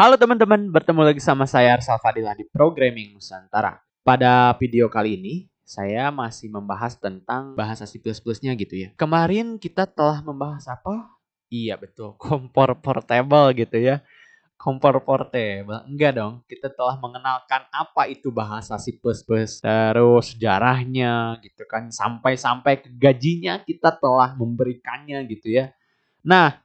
Halo teman-teman, bertemu lagi sama saya Arsal Fadila di Programming Nusantara. Pada video kali ini, saya masih membahas tentang bahasa C++-nya gitu ya. Kemarin kita telah membahas apa? Iya betul, kompor portable gitu ya. Kompor portable. Enggak dong, kita telah mengenalkan apa itu bahasa C++, terus sejarahnya gitu kan, sampai-sampai ke gajinya kita telah memberikannya gitu ya. Nah,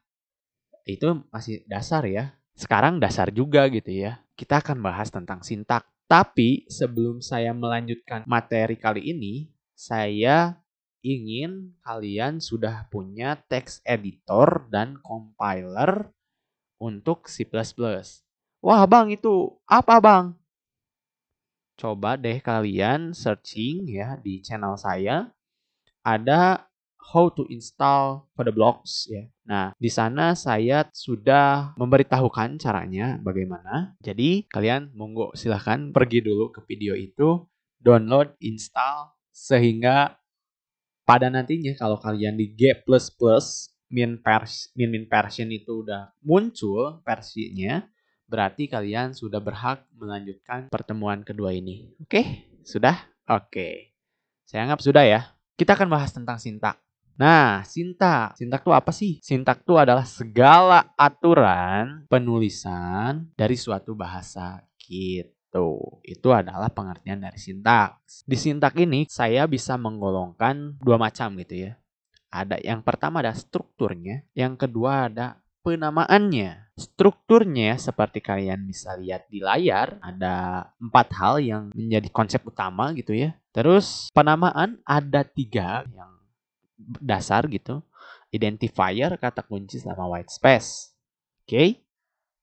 itu masih dasar ya. Sekarang dasar juga gitu ya. Kita akan bahas tentang sintak. Tapi sebelum saya melanjutkan materi kali ini, saya ingin kalian sudah punya text editor dan compiler untuk C++. Wah bang, itu apa bang? Coba deh kalian searching ya di channel saya. Ada how to install Codeblocks ya. Nah, di sana saya sudah memberitahukan caranya bagaimana. Jadi, kalian monggo silahkan pergi dulu ke video itu, download, install, sehingga pada nantinya kalau kalian di G++ min version itu udah muncul versinya, berarti kalian sudah berhak melanjutkan pertemuan kedua ini. Oke? Sudah? Oke. Saya anggap sudah ya. Kita akan bahas tentang sintak. Nah, sintak. Sintak itu apa sih? Sintak itu adalah segala aturan penulisan dari suatu bahasa gitu. Itu adalah pengertian dari sintak. Di sintak ini saya bisa menggolongkan dua macam gitu ya. Ada yang pertama ada strukturnya, yang kedua ada penamaannya. Strukturnya seperti kalian bisa lihat di layar, ada 4 hal yang menjadi konsep utama gitu ya. Terus penamaan ada 3 yang dasar gitu. Identifier, kata kunci, sama white space. Oke,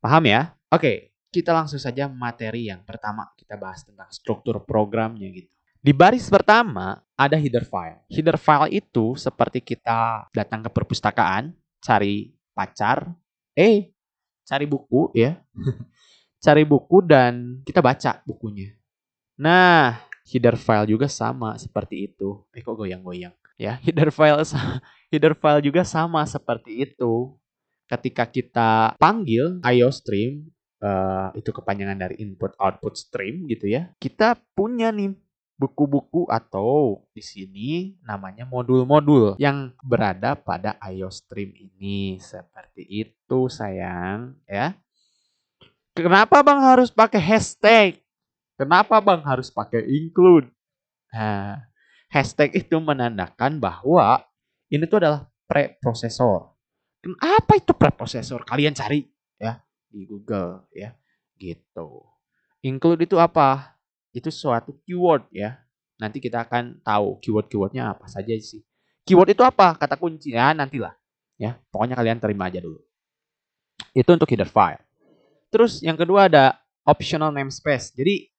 paham ya? Oke, kita langsung saja materi yang pertama. Kita bahas tentang struktur programnya gitu. Di baris pertama ada header file. Header file itu seperti kita datang ke perpustakaan, cari pacar, cari buku ya. Cari buku dan kita baca bukunya. Nah, header file juga sama seperti itu. Kok goyang-goyang ya. Header file juga sama seperti itu. Ketika kita panggil IOStream, itu kepanjangan dari input output stream gitu ya. Kita punya nih buku-buku atau di sini namanya modul-modul yang berada pada IOStream ini. Seperti itu sayang ya. Kenapa Bang harus pakai hashtag? Kenapa Bang harus pakai include? Nah, hashtag itu menandakan bahwa ini tuh adalah preprosesor. Apa itu preprosesor? Kalian cari ya di Google ya. Gitu. Include itu apa? Itu suatu keyword ya. Nanti kita akan tahu keyword-keywordnya apa saja sih. Keyword itu apa? Kata kunci ya nantilah. Ya, pokoknya kalian terima aja dulu. Itu untuk header file. Terus yang kedua ada optional namespace. Jadi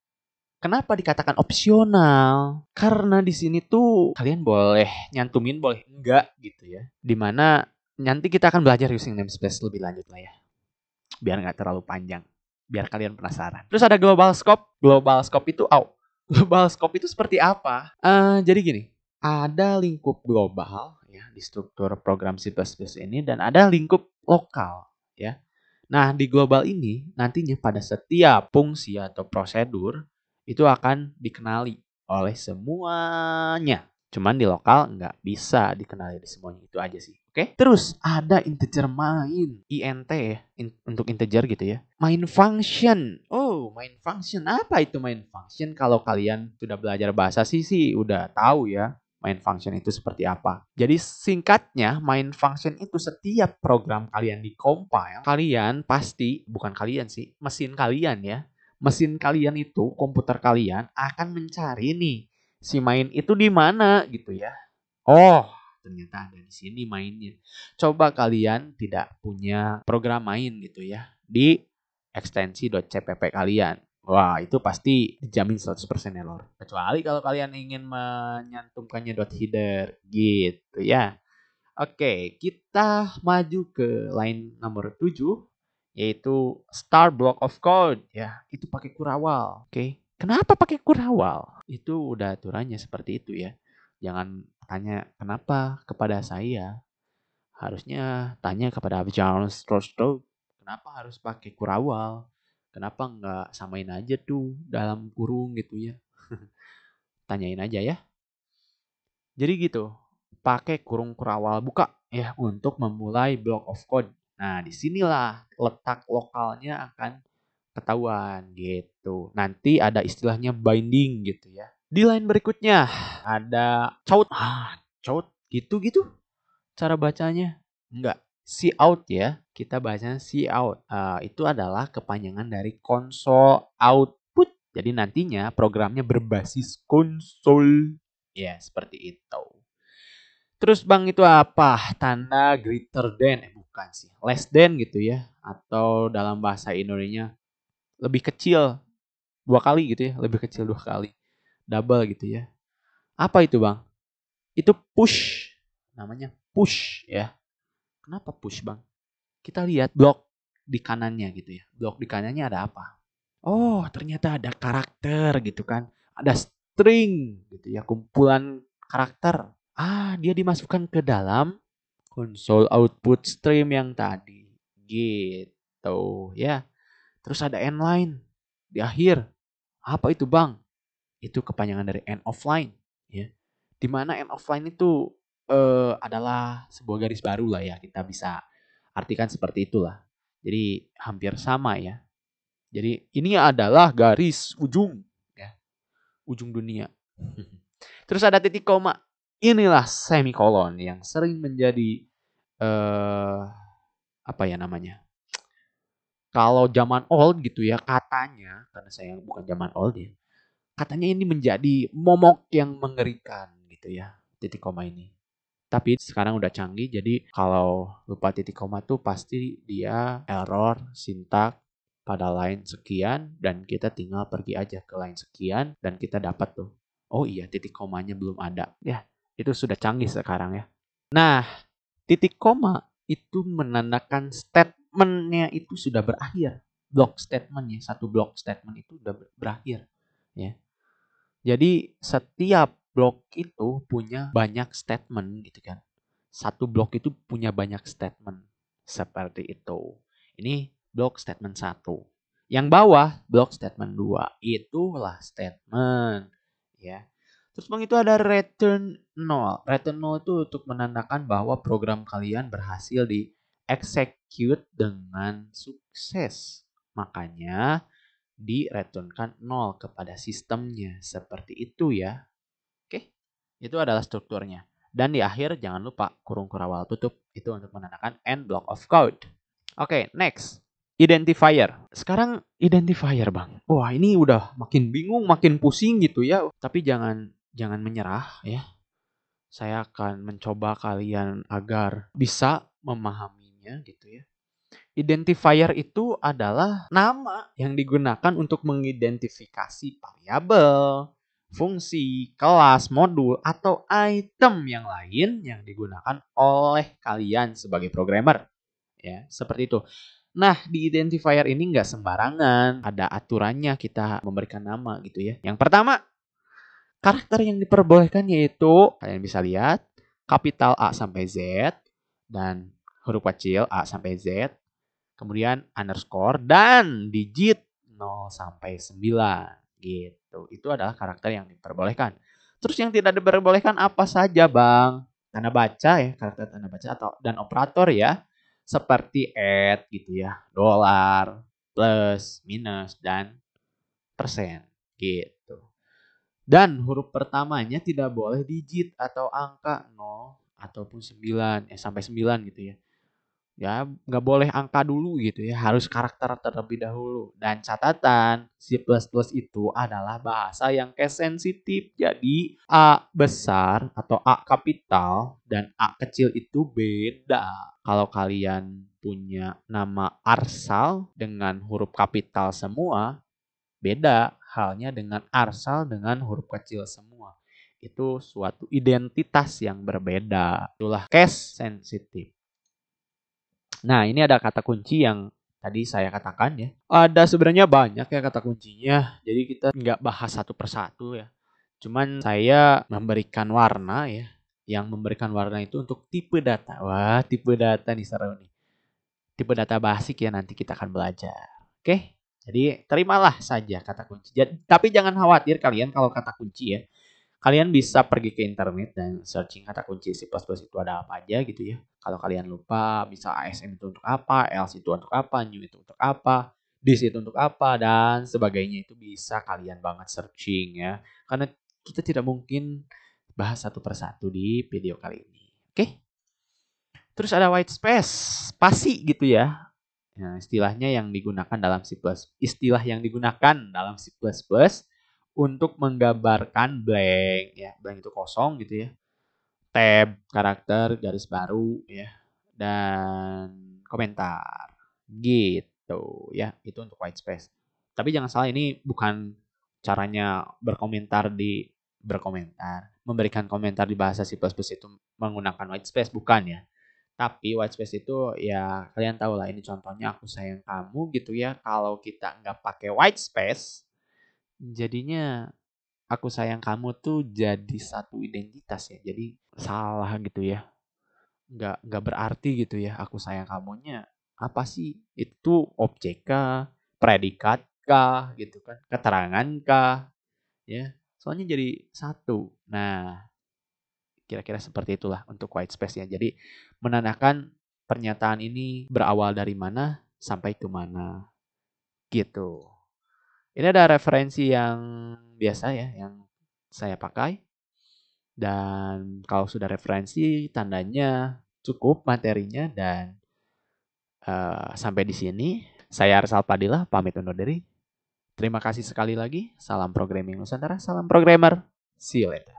kenapa dikatakan opsional? Karena di sini tuh kalian boleh nyantumin, boleh enggak gitu ya. Dimana nanti kita akan belajar using namespace lebih lanjut lah ya. Biar nggak terlalu panjang. Biar kalian penasaran. Terus ada global scope. Global scope itu global scope itu seperti apa? Jadi gini, ada lingkup global ya di struktur program C++ ini dan ada lingkup lokal ya. Nah, di global ini nantinya pada setiap fungsi atau prosedur itu akan dikenali oleh semuanya. Cuman di lokal nggak bisa dikenali di semuanya, itu aja sih. Oke? Terus ada integer main, int ya, untuk integer gitu ya. Main function. Oh, main function. Apa itu main function? Kalau kalian sudah belajar bahasa sih udah tahu ya main function itu seperti apa. Jadi singkatnya, main function itu setiap program kalian di-compile, kalian pasti, bukan kalian sih, mesin kalian ya. Mesin kalian itu, komputer kalian akan mencari nih, si main itu di mana gitu ya. Oh, ternyata ada di sini mainnya. Coba kalian tidak punya program main gitu ya di ekstensi.cpp kalian. Wah, itu pasti dijamin 100% error. Kecuali kalau kalian ingin menyantumkannya .header gitu ya. Oke, kita maju ke line nomor 7 yaitu start block of code ya. Itu pakai kurawal. Oke. Kenapa pakai kurawal? Itu udah aturannya seperti itu ya. Jangan tanya kenapa kepada saya. Harusnya tanya kepada Charles Stroh. Kenapa harus pakai kurawal? Kenapa nggak samain aja tuh dalam kurung gitu ya? Tanyain aja ya. Jadi gitu, pakai kurung kurawal buka ya untuk memulai block of code. Nah, disinilah letak lokalnya akan ketahuan gitu. Nanti ada istilahnya binding gitu ya. Di line berikutnya ada chout. Chout gitu-gitu cara bacanya. Enggak, see out ya. Kita bacanya see out. Itu adalah kepanjangan dari console output. Jadi nantinya programnya berbasis konsol. Ya, seperti itu. Terus Bang itu apa? Tanda greater than. Bukan sih. Less than gitu ya. Atau dalam bahasa Indonesia lebih kecil 2 kali gitu ya. Lebih kecil 2 kali. Double gitu ya. Apa itu Bang? Itu push. Namanya push ya. Kenapa push Bang? Kita lihat blok di kanannya gitu ya. Blok di kanannya ada apa? Oh, ternyata ada karakter gitu kan. Ada string gitu ya, kumpulan karakter. Dia dimasukkan ke dalam console output stream yang tadi. Gitu ya. Terus ada end line di akhir. Apa itu Bang? Itu kepanjangan dari end of line ya. Di mana end of line itu adalah sebuah garis baru lah ya. Kita bisa artikan seperti itulah. Jadi hampir sama ya. Jadi ini adalah garis ujung ya, ujung dunia. Terus ada titik koma. Inilah semikolon yang sering menjadi apa ya namanya? Kalau zaman old gitu ya katanya, karena saya bukan zaman old ya. Katanya ini menjadi momok yang mengerikan gitu ya, titik koma ini. Tapi sekarang udah canggih, jadi kalau lupa titik koma tuh pasti dia error sintak pada line sekian dan kita tinggal pergi aja ke line sekian dan kita dapat tuh. Oh iya, titik komanya belum ada. Ya, itu sudah canggih sekarang ya. Nah, titik koma itu menandakan statementnya itu sudah berakhir. Block statementnya, satu block statement itu sudah berakhir. Ya. Jadi setiap blok itu punya banyak statement gitu kan. Satu blok itu punya banyak statement. Seperti itu. Ini blok statement 1. Yang bawah blok statement 2. Itulah statement. Ya. Terus Bang itu ada return 0. Return 0 itu untuk menandakan bahwa program kalian berhasil di execute dengan sukses. Makanya direturnkan 0 kepada sistemnya. Seperti itu ya. Oke, itu adalah strukturnya. Dan di akhir jangan lupa kurung kurawal tutup. Itu untuk menandakan end block of code. Oke, next. Identifier. Sekarang identifier Bang. Wah ini udah makin bingung, makin pusing gitu ya. Tapi jangan menyerah ya. Saya akan mencoba kalian agar bisa memahaminya gitu ya. Identifier itu adalah nama yang digunakan untuk mengidentifikasi variabel, fungsi, kelas, modul, atau item yang lain yang digunakan oleh kalian sebagai programmer. Ya, seperti itu. Nah, di identifier ini nggak sembarangan. Ada aturannya kita memberikan nama gitu ya. Yang pertama, karakter yang diperbolehkan yaitu, kalian bisa lihat, kapital A sampai Z, dan huruf kecil A sampai Z, kemudian underscore dan digit 0 sampai 9 gitu. Itu adalah karakter yang diperbolehkan. Terus yang tidak diperbolehkan apa saja, Bang? Tanda baca ya, karakter tanda baca atau dan operator ya. Seperti add gitu ya, dolar, plus, minus dan persen gitu. Dan huruf pertamanya tidak boleh digit atau angka 0 ataupun 9 sampai 9 gitu ya. Ya, nggak boleh angka dulu gitu ya, harus karakter terlebih dahulu. Dan catatan, C++ itu adalah bahasa yang case sensitif. Jadi, A besar atau A kapital dan A kecil itu beda. Kalau kalian punya nama Arsal dengan huruf kapital semua, beda halnya dengan Arsal dengan huruf kecil semua. Itu suatu identitas yang berbeda. Itulah case sensitif. Nah, ini ada kata kunci yang tadi saya katakan ya. Ada sebenarnya banyak ya kata kuncinya. Jadi kita nggak bahas satu persatu ya. Cuman saya memberikan warna ya. Yang memberikan warna itu untuk tipe data. Wah, tipe data nih seru nih. Tipe data basic ya nanti kita akan belajar. Oke? Jadi terimalah saja kata kunci. Tapi jangan khawatir kalian kalau kata kunci ya. Kalian bisa pergi ke internet dan searching kata kunci C++ itu ada apa aja gitu ya. Kalau kalian lupa, bisa ASM itu untuk apa, else itu untuk apa, new itu untuk apa, this itu untuk apa, dan sebagainya itu bisa kalian banget searching ya. Karena kita tidak mungkin bahas satu persatu di video kali ini. Oke? Terus ada white space, spasi gitu ya. Nah, istilahnya yang digunakan dalam C++, istilah yang digunakan dalam C++ untuk menggambarkan blank ya, blank itu kosong gitu ya. Tab, karakter, garis baru ya, dan komentar. Gitu ya, itu untuk white space. Tapi jangan salah, ini bukan caranya memberikan komentar di bahasa C++ itu menggunakan white space, bukan ya. Tapi white space itu ya kalian tahu lah, ini contohnya aku sayang kamu gitu ya. Kalau kita nggak pakai white space, jadinya aku sayang kamu tuh jadi satu identitas ya. Jadi salah gitu ya. Nggak berarti gitu ya. Aku sayang kamunya apa sih? Itu objek kah? Predikat kah? Gitu kan? Keterangan kah? Ya. Soalnya jadi satu. Nah, kira-kira seperti itulah untuk white space ya. Jadi menandakan pernyataan ini berawal dari mana sampai ke mana gitu. Ini ada referensi yang biasa ya yang saya pakai. Dan kalau sudah referensi tandanya cukup materinya dan sampai di sini saya Arsal Padilla pamit undur diri. Terima kasih sekali lagi. Salam programming Nusantara, salam programmer. See you later.